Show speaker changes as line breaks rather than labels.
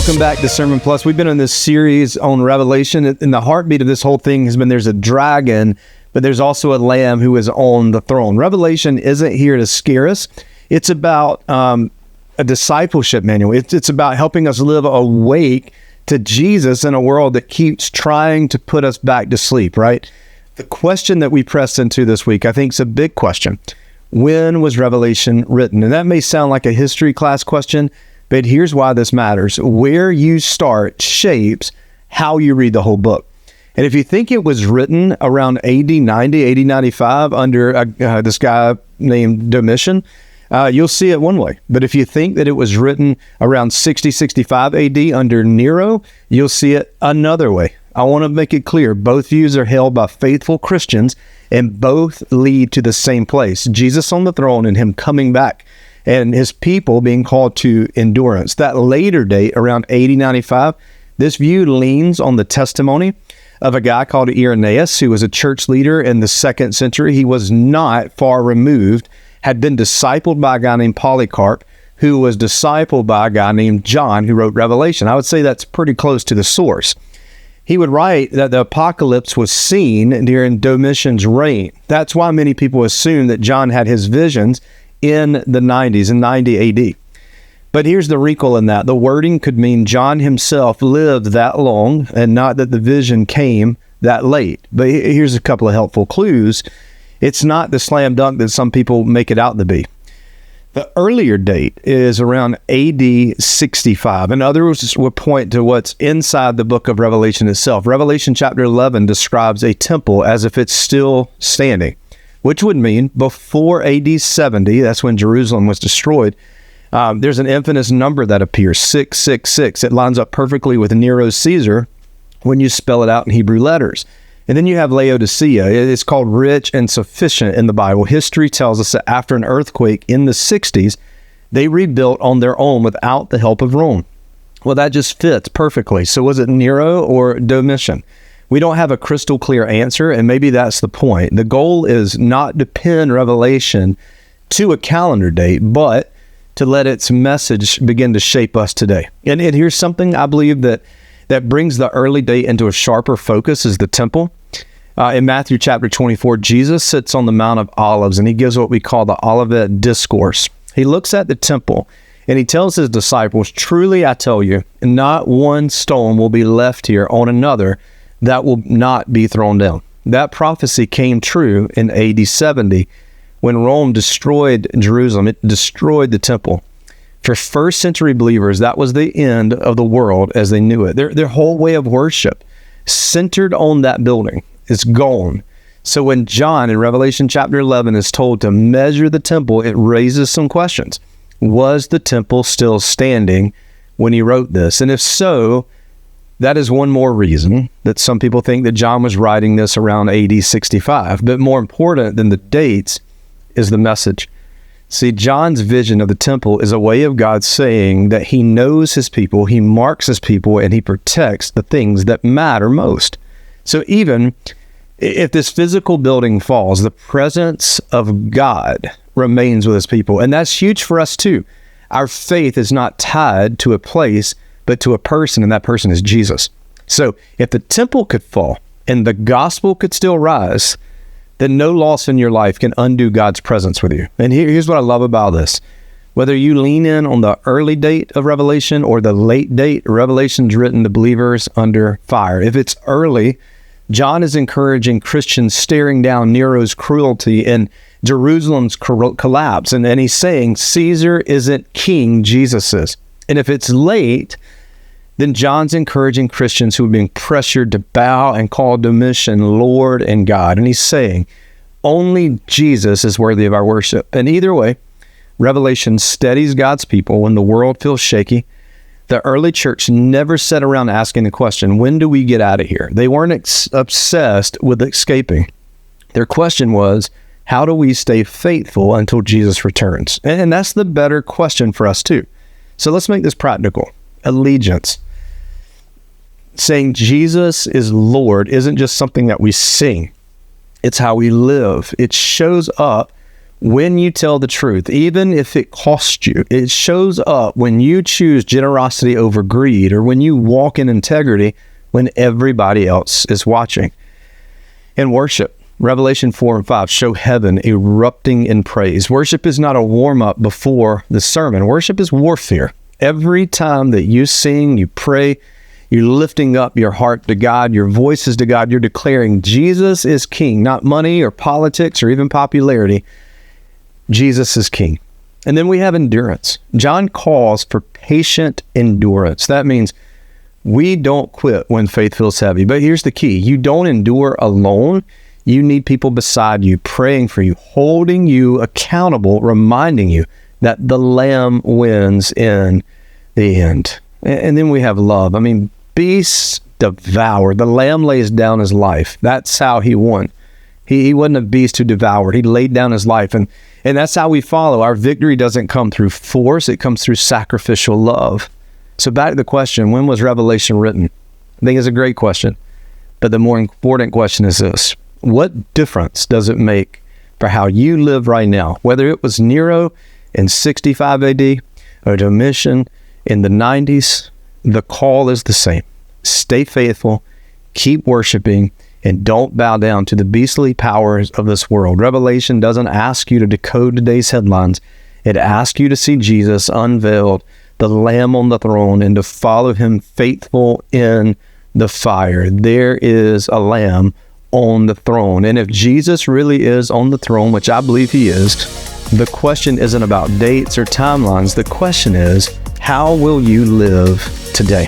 Welcome back to Sermon Plus. We've been in this series on Revelation, and the heartbeat of this whole thing has been there's a dragon, but there's also a lamb who is on the throne. Revelation isn't here to scare us. It's about a discipleship manual. It's about helping us live awake to Jesus in a world that keeps trying to put us back to sleep, right? The question that we pressed into this week, I think, is a big question. When was Revelation written? And that may sound like a history class question, but here's why this matters. Where you start shapes how you read the whole book. And if you think it was written around AD 90, AD 95 under this guy named Domitian, you'll see it one way. But if you think that it was written around 60, 65 AD under Nero, you'll see it another way. I want to make it clear, both views are held by faithful Christians and both lead to the same place, Jesus on the throne and him coming back and his people being called to endurance. That later date, around AD 95, this view leans on the testimony of a guy called Irenaeus, who was a church leader in the 2nd century. He was not far removed, had been discipled by a guy named Polycarp, who was discipled by a guy named John, who wrote Revelation. I would say that's pretty close to the source. He would write that the apocalypse was seen during Domitian's reign. That's why many people assume that John had his visions in the 90s, in 90 AD. But here's the wrinkle in that. The wording could mean John himself lived that long and not that the vision came that late. But here's a couple of helpful clues. It's not the slam dunk that some people make it out to be. The earlier date is around AD 65, and others would point to what's inside the book of Revelation itself. Revelation chapter 11 describes a temple as if it's still standing, which would mean before AD 70, that's when Jerusalem was destroyed. There's an infamous number that appears, 666. It lines up perfectly with Nero's Caesar when you spell it out in Hebrew letters. And then you have Laodicea. It's called rich and sufficient in the Bible. History tells us that after an earthquake in the 60s, they rebuilt on their own without the help of Rome. Well, that just fits perfectly. So was it Nero or Domitian? We don't have a crystal clear answer, and maybe that's the point. The goal is not to pin Revelation to a calendar date, but to let its message begin to shape us today. And here's something I believe that brings the early date into a sharper focus is the temple. In Matthew chapter 24, Jesus sits on the Mount of Olives, and he gives what we call the Olivet Discourse. He looks at the temple, and he tells his disciples, "Truly I tell you, not one stone will be left here on another that will not be thrown down." That prophecy came true in AD 70 when Rome destroyed Jerusalem. It destroyed the temple. For first century believers, that was the end of the world as they knew it. Their whole way of worship centered on that building is gone. So when John in Revelation chapter 11 is told to measure the temple, it raises some questions. Was the temple still standing when he wrote this? And if so, that is one more reason that some people think that John was writing this around AD 65. But more important than the dates is the message. See, John's vision of the temple is a way of God saying that he knows his people, he marks his people, and he protects the things that matter most. So even if this physical building falls, the presence of God remains with his people. And that's huge for us too. Our faith is not tied to a place, but to a person, and that person is Jesus. So if the temple could fall and the gospel could still rise, then no loss in your life can undo God's presence with you. And here's what I love about this. Whether you lean in on the early date of Revelation or the late date, Revelation's written to believers under fire. If it's early, John is encouraging Christians staring down Nero's cruelty and Jerusalem's collapse. And he's saying, Caesar isn't king, Jesus is. And if it's late, then John's encouraging Christians who are being pressured to bow and call Domitian Lord and God. And he's saying, only Jesus is worthy of our worship. And either way, Revelation steadies God's people when the world feels shaky. The early church never sat around asking the question, when do we get out of here? They weren't obsessed with escaping. Their question was, how do we stay faithful until Jesus returns? And that's the better question for us too. So let's make this practical. Allegiance. Saying Jesus is Lord isn't just something that we sing. It's how we live. It shows up when you tell the truth, even if it costs you. It shows up when you choose generosity over greed, or when you walk in integrity when everybody else is watching. In worship, Revelation 4 and 5 show heaven erupting in praise. Worship is not a warm-up before the sermon. Worship is warfare. Every time that you sing, you pray, you're lifting up your heart to God, your voices to God, you're declaring Jesus is king, not money or politics or even popularity. Jesus is king. And then we have endurance. John calls for patient endurance. That means we don't quit when faith feels heavy. But here's the key. You don't endure alone. You need people beside you, praying for you, holding you accountable, reminding you that the Lamb wins in the end. And then we have love. I mean, beasts devour. The Lamb lays down his life. That's how he won. He wasn't a beast who devoured. He laid down his life. And that's how we follow. Our victory doesn't come through force. It comes through sacrificial love. So back to the question, when was Revelation written? I think it's a great question. But the more important question is this. What difference does it make for how you live right now? Whether it was Nero in 65 AD or Domitian in the 90s, the call is the same. Stay faithful, keep worshiping, and don't bow down to the beastly powers of this world. Revelation doesn't ask you to decode today's headlines. It asks you to see Jesus unveiled, the Lamb on the throne, and to follow him faithful in the fire. There is a Lamb on the throne. And if Jesus really is on the throne, which I believe he is, the question isn't about dates or timelines. The question is, how will you live today?